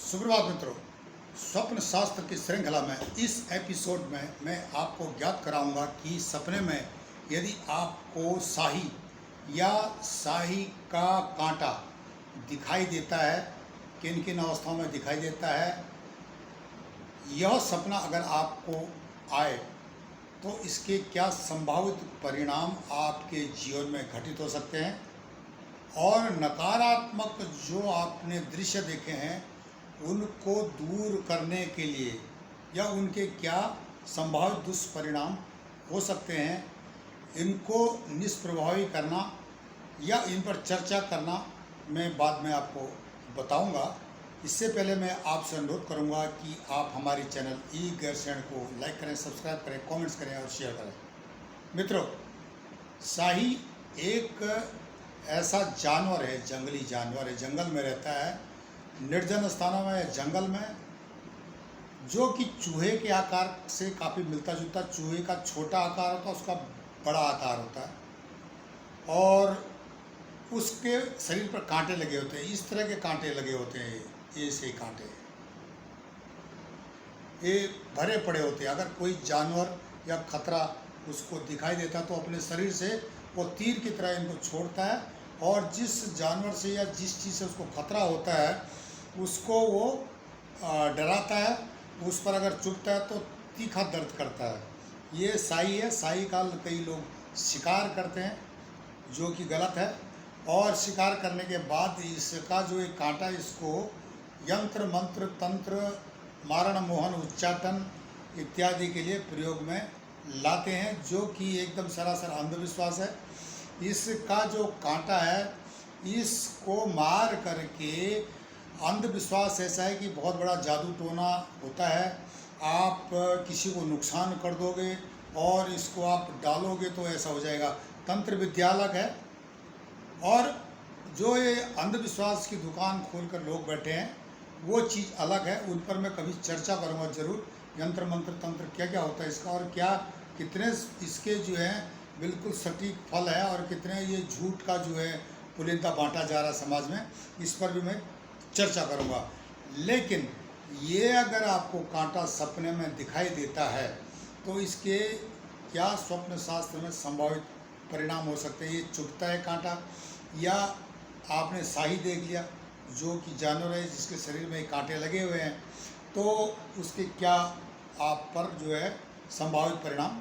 सुप्रभात मित्रों। स्वप्न शास्त्र की श्रृंखला में इस एपिसोड में मैं आपको ज्ञात कराऊंगा कि सपने में यदि आपको शाही या शाही का कांटा दिखाई देता है, किन किन अवस्थाओं में दिखाई देता है, यह सपना अगर आपको आए तो इसके क्या संभावित परिणाम आपके जीवन में घटित हो सकते हैं और नकारात्मक जो आपने दृश्य देखे हैं उनको दूर करने के लिए या उनके क्या संभावित दुष्परिणाम हो सकते हैं, इनको निष्प्रभावी करना या इन पर चर्चा करना मैं बाद में आपको बताऊंगा। इससे पहले मैं आपसे अनुरोध करूंगा कि आप हमारे चैनल ई गैरसैंण को लाइक करें, सब्सक्राइब करें, कमेंट्स करें और शेयर करें। मित्रों, शाही एक ऐसा जानवर है, जंगली जानवर है, जंगल में रहता है, निर्जन स्थानों में, जंगल में, जो कि चूहे के आकार से काफ़ी मिलता जुलता। चूहे का छोटा आकार होता है, उसका बड़ा आकार होता है और उसके शरीर पर कांटे लगे होते हैं। इस तरह के कांटे लगे होते हैं, ऐसे कांटे ये भरे पड़े होते हैं। अगर कोई जानवर या खतरा उसको दिखाई देता तो अपने शरीर से वो तीर की तरह इनको छोड़ता है और जिस जानवर से या जिस चीज़ से उसको खतरा होता है उसको वो डराता है। उस पर अगर चुभता है तो तीखा दर्द करता है। ये शाही है। शाही का कई लोग शिकार करते हैं, जो कि गलत है, और शिकार करने के बाद इसका जो एक कांटा, इसको यंत्र मंत्र तंत्र मारण मोहन उच्चाटन इत्यादि के लिए प्रयोग में लाते हैं, जो कि एकदम सरासर अंधविश्वास है। इसका जो कांटा है इसको मार करके, अंधविश्वास ऐसा है कि बहुत बड़ा जादू टोना होता है, आप किसी को नुकसान कर दोगे और इसको आप डालोगे तो ऐसा हो जाएगा। तंत्र विद्या अलग है और जो ये अंधविश्वास की दुकान खोलकर लोग बैठे हैं वो चीज़ अलग है। उन पर मैं कभी चर्चा करूँगा ज़रूर। यंत्र मंत्र तंत्र क्या क्या होता है इसका, और क्या कितने इसके जो है बिल्कुल सटीक फल है और कितने ये झूठ का जो है पुलिंदा बांटा जा रहा है समाज में, इस पर भी मैं चर्चा करूँगा। लेकिन ये अगर आपको कांटा सपने में दिखाई देता है तो इसके क्या स्वप्न शास्त्र में संभावित परिणाम हो सकते हैं। ये चुभता है कांटा, या आपने शाही देख लिया जो कि जानवर है जिसके शरीर में कांटे लगे हुए हैं, तो उसके क्या आप पर जो है संभावित परिणाम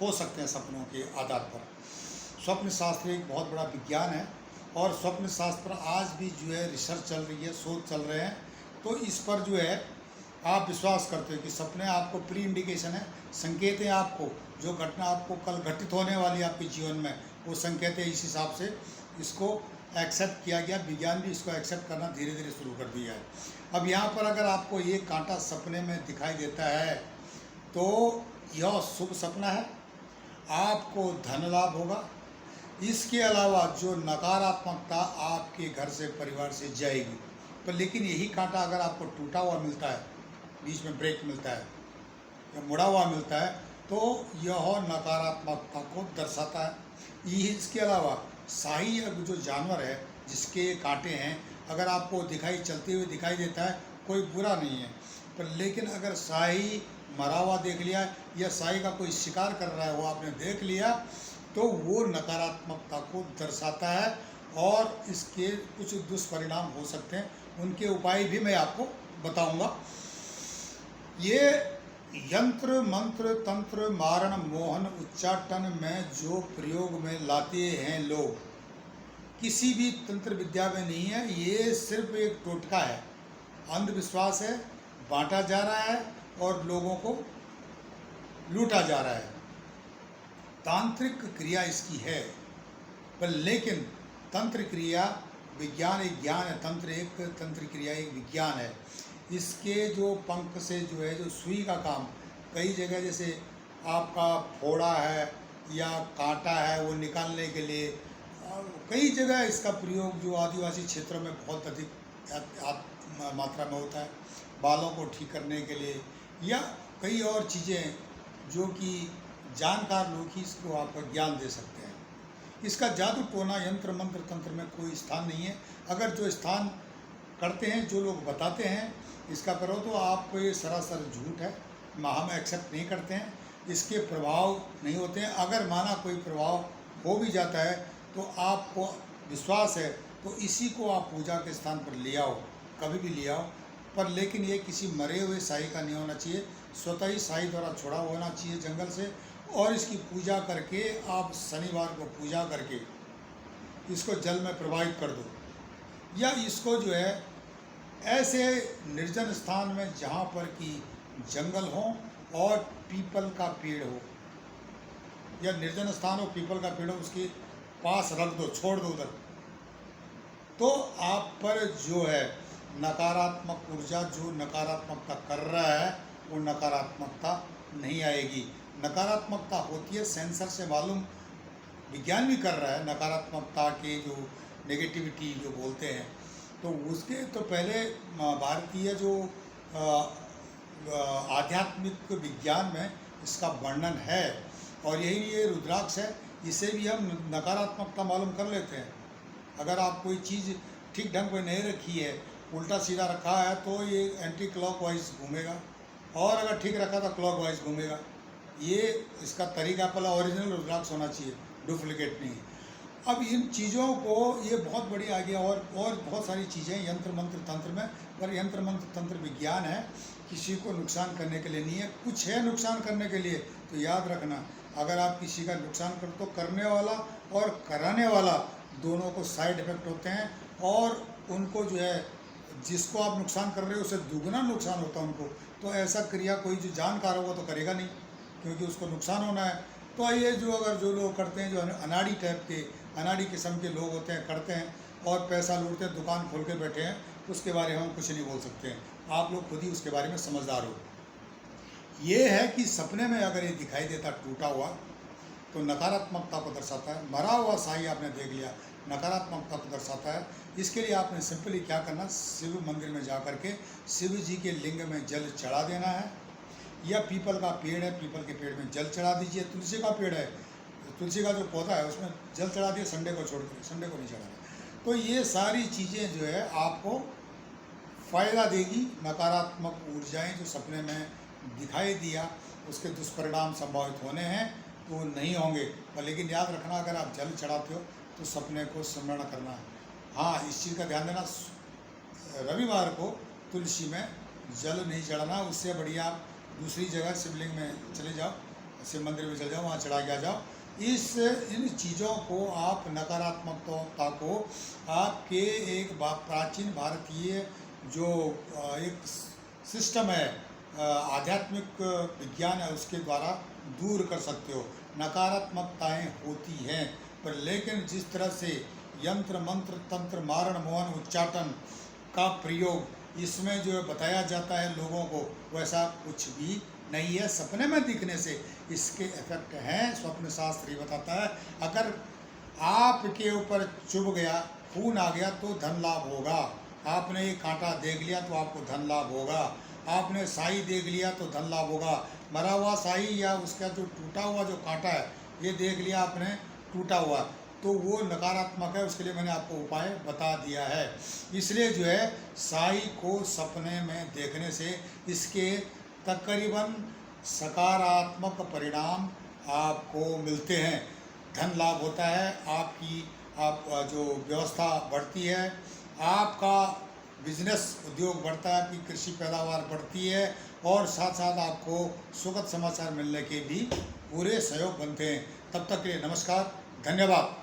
हो सकते हैं सपनों के आधार पर। स्वप्न शास्त्र एक बहुत बड़ा विज्ञान है और स्वप्न शास्त्र पर आज भी जो है रिसर्च चल रही है, शोध चल रहे हैं। तो इस पर जो है आप विश्वास करते हो कि सपने आपको प्री इंडिकेशन है, संकेत है आपको, जो घटना आपको कल घटित होने वाली है आपके जीवन में, वो संकेत है। इस हिसाब से इसको एक्सेप्ट किया गया, विज्ञान भी इसको एक्सेप्ट करना धीरे धीरे शुरू कर दिया है। अब यहाँ पर अगर आपको ये कांटा सपने में दिखाई देता है तो यह शुभ सपना है, आपको धन लाभ होगा। इसके अलावा जो नकारात्मकता आपके घर से, परिवार से जाएगी। तो लेकिन यही कांटा अगर आपको टूटा हुआ मिलता है, बीच में ब्रेक मिलता है या मुड़ा हुआ मिलता है, तो यह नकारात्मकता को दर्शाता है। इसके अलावा शाही जो जानवर है जिसके कांटे हैं, अगर आपको चलते हुए दिखाई देता है, कोई बुरा नहीं है। पर लेकिन अगर शाही मरा हुआ देख लिया या शाही का कोई शिकार कर रहा है वो आपने देख लिया, तो वो नकारात्मकता को दर्शाता है और इसके कुछ दुष्परिणाम हो सकते हैं। उनके उपाय भी मैं आपको बताऊंगा। ये यंत्र मंत्र तंत्र मारण मोहन उच्चाटन में जो प्रयोग में लाते हैं लोग, किसी भी तंत्र विद्या में नहीं है। ये सिर्फ एक टोटका है, अंधविश्वास है, बांटा जा रहा है और लोगों को लूटा जा रहा है। तांत्रिक क्रिया इसकी है, पर लेकिन तंत्र क्रिया विज्ञान एक ज्ञान है। तंत्र क्रिया एक विज्ञान है। इसके जो पंख से जो है, जो सुई का काम, कई जगह जैसे आपका फोड़ा है या कांटा है वो निकालने के लिए, कई जगह इसका प्रयोग जो आदिवासी क्षेत्रों में बहुत अधिक मात्रा में होता है, बालों को ठीक करने के लिए, या कई और चीज़ें जो कि जानकार लोग ही इसको आपको ज्ञान दे सकते हैं। इसका जादू टोना यंत्र मंत्र तंत्र में कोई स्थान नहीं है। अगर जो स्थान करते हैं, जो लोग बताते हैं इसका करो, तो आप ये सरासर झूठ है, हम एक्सेप्ट नहीं करते हैं, इसके प्रभाव नहीं होते हैं। अगर माना कोई प्रभाव हो भी जाता है तो आपको विश्वास है तो इसी को आप पूजा के स्थान पर ले आओ, कभी भी ले आओ, पर लेकिन ये किसी मरे हुए साई का नहीं होना चाहिए, स्वतः ही साई द्वारा छोड़ा होना चाहिए जंगल से। और इसकी पूजा करके आप शनिवार को पूजा करके इसको जल में प्रवाहित कर दो, या इसको जो है ऐसे निर्जन स्थान में जहाँ पर कि जंगल हो और पीपल का पेड़ हो, या निर्जन स्थान हो पीपल का पेड़ हो, उसके पास रख दो, छोड़ दो उधर, तो आप पर जो है नकारात्मक ऊर्जा, जो नकारात्मकता कर रहा है वो नकारात्मकता नहीं आएगी। नकारात्मकता होती है सेंसर से मालूम, विज्ञान भी कर रहा है नकारात्मकता के जो नेगेटिविटी जो बोलते हैं, तो उसके तो पहले भारतीय जो आध्यात्मिक विज्ञान में इसका वर्णन है, और यही ये रुद्राक्ष है, इसे भी हम नकारात्मकता मालूम कर लेते हैं। अगर आप कोई चीज़ ठीक ढंग पे नहीं रखी है, उल्टा सीधा रखा है, तो ये एंटी क्लॉकवाइज घूमेगा, और अगर ठीक रखा तो क्लॉकवाइज घूमेगा। ये इसका तरीका पहला ओरिजिनल रुद्राक्ष होना चाहिए, डुप्लीकेट नहीं। अब इन चीज़ों को ये बहुत बड़ी आ गया, और बहुत सारी चीज़ें यंत्र मंत्र तंत्र में, पर यंत्र मंत्र तंत्र विज्ञान है, किसी को नुकसान करने के लिए नहीं है। कुछ है नुकसान करने के लिए, तो याद रखना, अगर आप किसी का नुकसान कर तो करने वाला और कराने वाला दोनों को साइड इफ़ेक्ट होते हैं, और उनको जो है जिसको आप नुकसान कर रहे हो उससे दुगना नुकसान होता है उनको। तो ऐसा क्रिया कोई जो जानकार होगा तो करेगा नहीं, क्योंकि उसको नुकसान होना है। तो ये जो लोग करते हैं, जो अनाड़ी टाइप के, अनाड़ी किस्म के लोग होते हैं, करते हैं और पैसा लूटते हैं, दुकान खोल के बैठे हैं, उसके बारे में हम कुछ नहीं बोल सकते हैं। आप लोग खुद ही उसके बारे में समझदार हो। ये है कि सपने में अगर ये दिखाई देता टूटा हुआ, तो नकारात्मकता को दर्शाता है। मरा हुआ साई आपने देख लिया, नकारात्मकता को दर्शाता है। इसके लिए आपने सिंपली क्या करना, शिव मंदिर में जा करके शिव जी के लिंग में जल चढ़ा देना है, या पीपल का पेड़ है, पीपल के पेड़ में जल चढ़ा दीजिए। तुलसी का पेड़ है, तुलसी का जो पौधा है उसमें जल चढ़ा दिए, संडे को छोड़ दिए, संडे को नहीं चढ़ाना। तो ये सारी चीज़ें जो है आपको फ़ायदा देगी। नकारात्मक ऊर्जाएं जो सपने में दिखाई दिया, उसके दुष्परिणाम संभावित होने हैं तो नहीं होंगे, पर लेकिन याद रखना, अगर आप जल चढ़ाते हो तो सपने को स्मरण करना है। हाँ, इस चीज़ का ध्यान देना, रविवार को तुलसी में जल नहीं चढ़ाना, उससे बढ़िया आप दूसरी जगह शिवलिंग में चले जाओ, शिव मंदिर में चले जाओ, वहाँ चढ़ा के आ जाओ। इन चीज़ों को आप नकारात्मकता को आपके एक प्राचीन भारतीय जो एक सिस्टम है, आध्यात्मिक विज्ञान है, उसके द्वारा दूर कर सकते हो। नकारात्मकताएं होती हैं, पर लेकिन जिस तरह से यंत्र मंत्र तंत्र मारण मोहन उच्चाटन का प्रयोग इसमें जो बताया जाता है लोगों को, वैसा कुछ भी नहीं है। सपने में दिखने से इसके इफेक्ट हैं, स्वप्न शास्त्र ही बताता है। अगर आपके ऊपर चुभ गया, खून आ गया, तो धन लाभ होगा। आपने ये कांटा देख लिया तो आपको धन लाभ होगा। आपने साई देख लिया तो धन लाभ होगा। मरा हुआ साई या उसका जो टूटा हुआ जो कांटा है, ये देख लिया आपने टूटा हुआ, तो वो नकारात्मक है। उसके लिए मैंने आपको उपाय बता दिया है। इसलिए जो है साई को सपने में देखने से इसके तकरीबन सकारात्मक परिणाम आपको मिलते हैं। धन लाभ होता है, आप जो व्यवस्था बढ़ती है, आपका बिजनेस उद्योग बढ़ता है, आपकी कृषि पैदावार बढ़ती है, और साथ साथ आपको सुखद समाचार मिलने के भी पूरे सहयोग बनते हैं। तब तक के लिए नमस्कार, धन्यवाद।